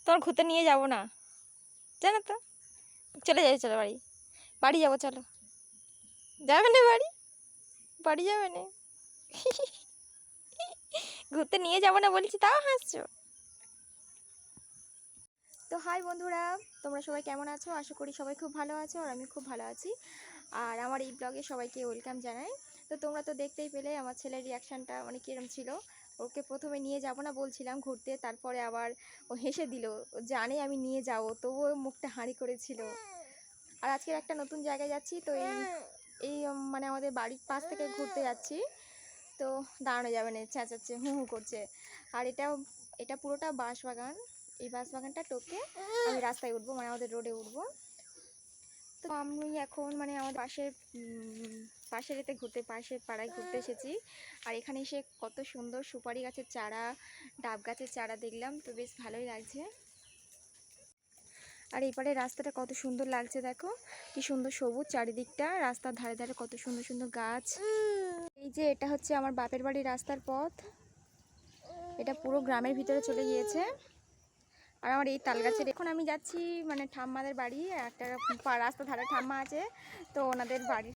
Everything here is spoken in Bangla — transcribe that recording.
তোমার ঘুরতে নিয়ে যাব না, জানো তো। চলে যাই, চলো বাড়ি, বাড়ি যাবো, চলো। যাবে না বাড়ি? বাড়ি যাবে না? ঘুরতে নিয়ে যাবো না বলছি, তাও হাসছো। তো হাই বন্ধুরা, তোমরা সবাই কেমন আছো? আশা করি সবাই খুব ভালো আছো, আর আমি খুব ভালো আছি। আর আমার এই ব্লগে সবাইকে ওয়েলকাম জানাই। তো তোমরা তো দেখতেই পেলে আমার ছেলের রিয়াকশানটা অনেক কিরম ছিল। ওকে প্রথমে নিয়ে যাব না বলছিলাম ঘুরতে, তারপরে আবার ও হেসে দিল। ও জানে আমি নিয়ে যাব, তবুও মুখটা হাঁড়ি করেছিল। আর আজকে একটা নতুন জায়গায় যাচ্ছি, তো এই এই মানে আমাদের বাড়ির পাশ থেকে ঘুরতে যাচ্ছি। তো দাঁড়ানো যাবে না, চেঁচাচ্ছে, হু হু করছে। আর এটা পুরোটা বাঁশবাগান। এই বাঁশবাগানটা টোপকে আমি রাস্তায় উঠবো, মানে আমাদের রোডে উঠবো। তো আমি এখন মানে আমাদের পাশের এতে ঘুরতে, পাশের পাড়ায় ঘুরতে এসেছি। আর এখানে এসে কত সুন্দর সুপারি গাছের চারা, ডাব গাছের চারা দেখলাম, তো বেশ ভালোই লাগছে। আর এপারে রাস্তাটা কত সুন্দর লাগছে, দেখো কি সুন্দর সবুজ চারিদিকটা। রাস্তার ধারে ধারে কত সুন্দর সুন্দর গাছ। এই যে এটা হচ্ছে আমার বাপের বাড়ির রাস্তার পথ। এটা পুরো গ্রামের ভিতরে চলে গিয়েছে। আর আমার এই তাল গাছের, এখন আমি যাচ্ছি মানে ঠাম্মাদের বাড়ি। একটা রাস্তা ধারে ঠাম্মা আছে, তো ওনাদের বাড়ি